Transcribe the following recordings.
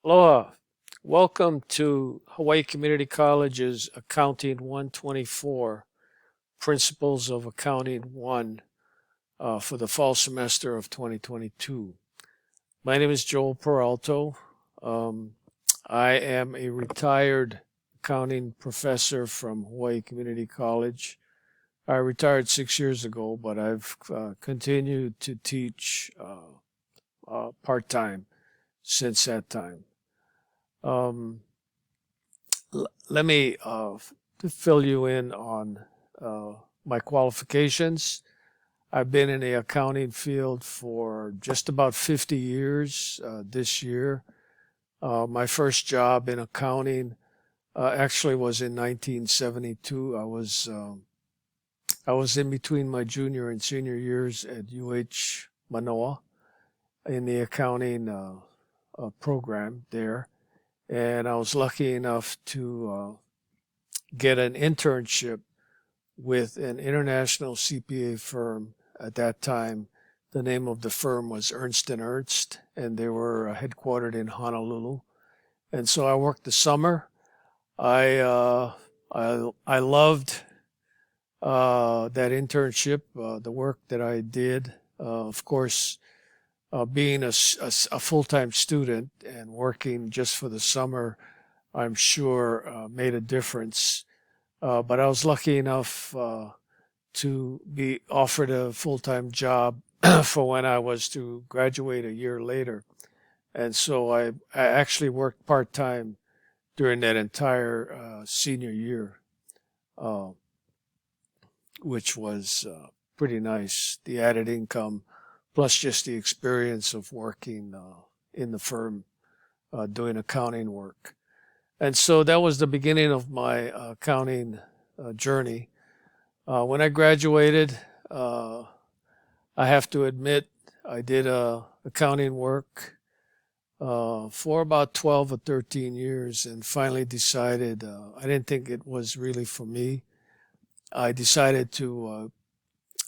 Aloha. Welcome to Hawaii Community College's Accounting 124, Principles of Accounting 1 for the fall semester of 2022. My name is Joel Peralto. I am a retired accounting professor from Hawaii Community College. I retired 6 years ago, but I've continued to teach part-time since that time. Let me fill you in on my qualifications. I've been in the accounting field for just about 50 years this year. My first job in accounting actually was in 1972. I was in between my junior and senior years at UH Manoa in the accounting program there. And I was lucky enough to get an internship with an international CPA firm at that time. The name of the firm was Ernst & Ernst, and they were headquartered in Honolulu. And so I worked the summer. I loved that internship, the work that I did. Of course, being a full-time student and working just for the summer, I'm sure made a difference. But I was lucky enough to be offered a full-time job for when I was to graduate a year later. And so I actually worked part-time during that entire senior year, which was pretty nice. The added income, plus just the experience of working in the firm doing accounting work. And so that was the beginning of my accounting journey. When I graduated, I have to admit I did accounting work for about 12 or 13 years and finally decided I didn't think it was really for me. I decided to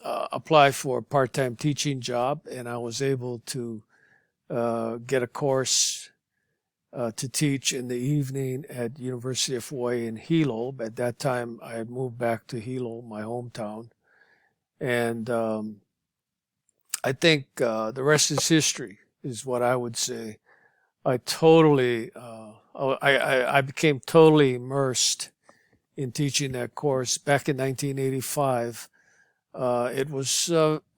apply for a part-time teaching job, and I was able to get a course to teach in the evening at University of Hawaii in Hilo. At that time, I had moved back to Hilo, my hometown, and I think the rest is history, is what I would say. I became totally immersed in teaching that course back in 1985. It was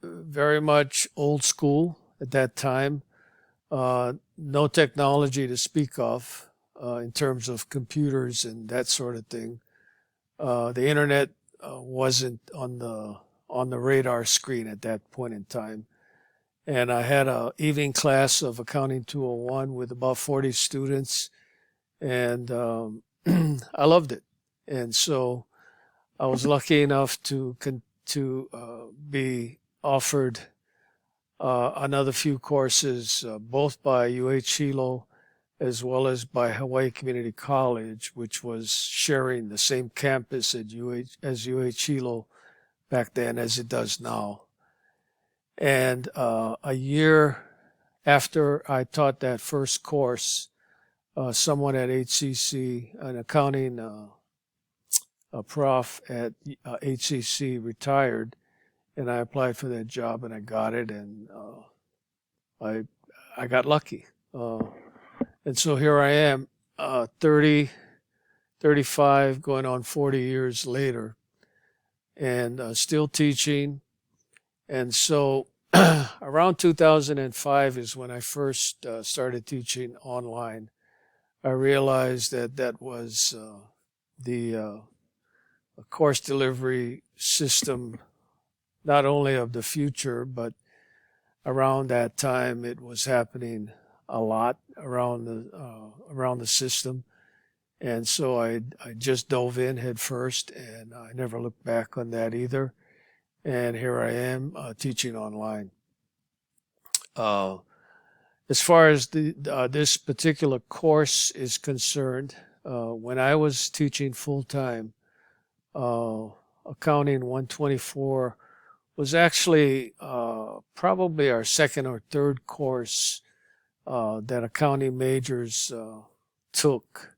very much old school at that time. No technology to speak of in terms of computers and that sort of thing. The internet wasn't on the radar screen at that point in time. And I had an evening class of Accounting 201 with about 40 students, and I loved it. And so I was lucky enough to be offered another few courses, both by UH Hilo as well as by Hawaii Community College, which was sharing the same campus at as UH Hilo back then as it does now. And a year after I taught that first course, someone at HCC, an accounting a prof at HCC, retired, and I applied for that job and I got it, and I got lucky. And so here I am, 30, 35, going on 40 years later, and still teaching. And so around 2005 is when I first started teaching online. I realized that that was the course delivery system, not only of the future, but around that time it was happening a lot around the system. And so I just dove in head first, and I never looked back on that either. And here I am teaching online. As far as this particular course is concerned, when I was teaching full-time, Accounting 124 was actually probably our second or third course that accounting majors took.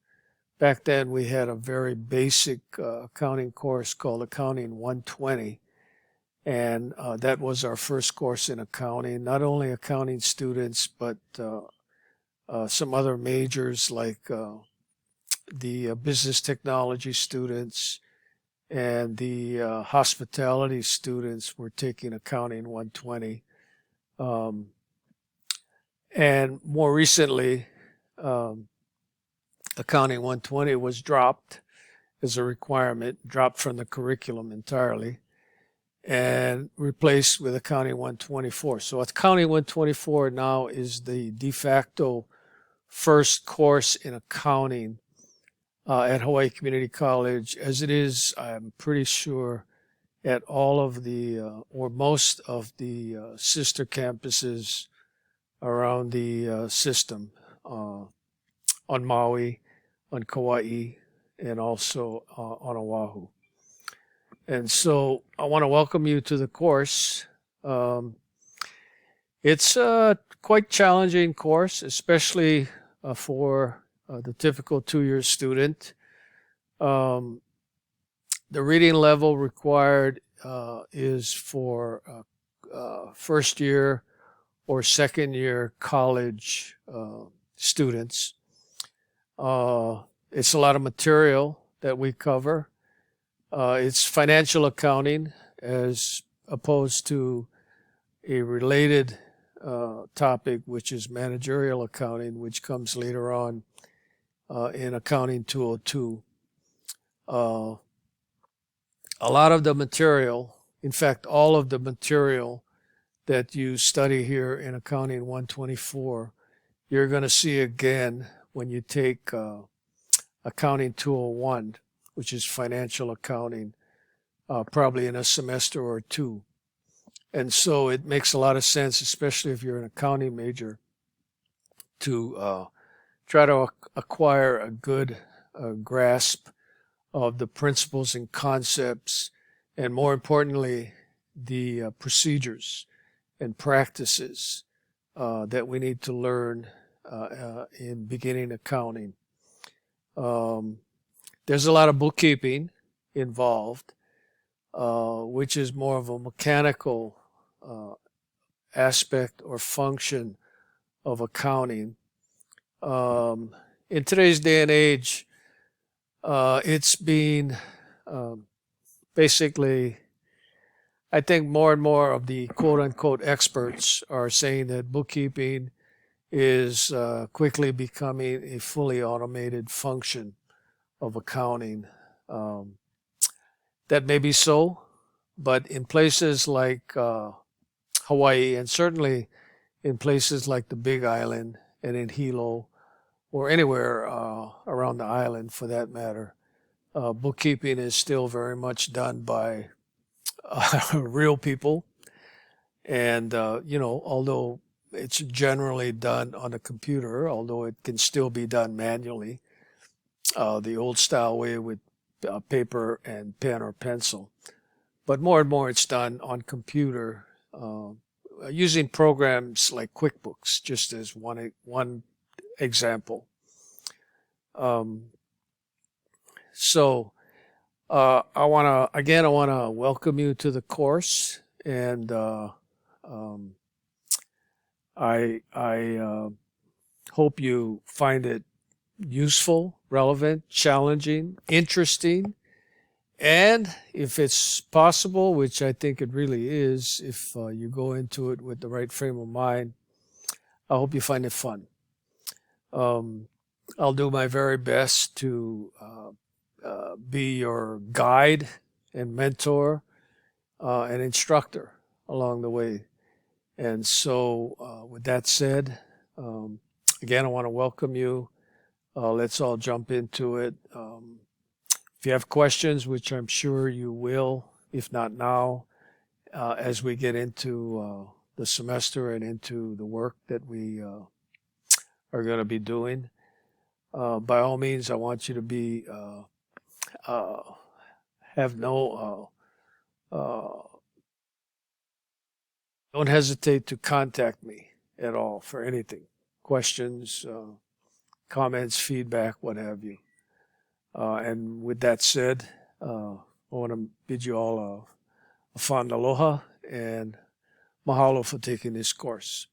Back then, we had a very basic accounting course called Accounting 120, and that was our first course in accounting. Not only accounting students, but some other majors like the business technology students and the hospitality students were taking Accounting 120. And more recently, Accounting 120 was dropped as a requirement, dropped from the curriculum entirely, and replaced with Accounting 124. So Accounting 124 now is the de facto first course in accounting at Hawaii Community College, as it is, I'm pretty sure, at all of the, or most of the sister campuses around the system, on Maui, on Kauai, and also on Oahu. And so I want to welcome you to the course. It's a quite challenging course, especially for the typical two-year student. The reading level required is for first year or second year college students. It's a lot of material that we cover. It's financial accounting as opposed to a related topic, which is managerial accounting, which comes later on in Accounting 202. A lot of the material, in fact, all of the material that you study here in Accounting 124, you're going to see again when you take Accounting 201, which is financial accounting, probably in a semester or two. And so it makes a lot of sense, especially if you're an accounting major, to try to acquire a good grasp of the principles and concepts, and more importantly, the procedures and practices that we need to learn in beginning accounting. There's a lot of bookkeeping involved, which is more of a mechanical aspect or function of accounting. In today's day and age, it's been basically, I think more and more of the quote-unquote experts are saying that bookkeeping is quickly becoming a fully automated function of accounting. That may be so, but in places like Hawaii, and certainly in places like the Big Island and in Hilo, or anywhere around the island for that matter, bookkeeping is still very much done by real people. And, although it's generally done on a computer, although it can still be done manually, the old style way with paper and pen or pencil. But more and more it's done on computer, using programs like QuickBooks, just as one example. So I want to welcome you to the course, and I hope you find it useful, relevant, challenging, interesting, and if it's possible, which I think it really is, if you go into it with the right frame of mind, I hope you find it fun. I'll do my very best to be your guide and mentor and instructor along the way. And so with that said, again, I want to welcome you. Let's all jump into it. If you have questions, which I'm sure you will, if not now, as we get into the semester and into the work that we are going to be doing, by all means, I want you to be don't hesitate to contact me at all for anything. questions, comments, feedback, what have you. And with that said, I want to bid you all a fond aloha and mahalo for taking this course.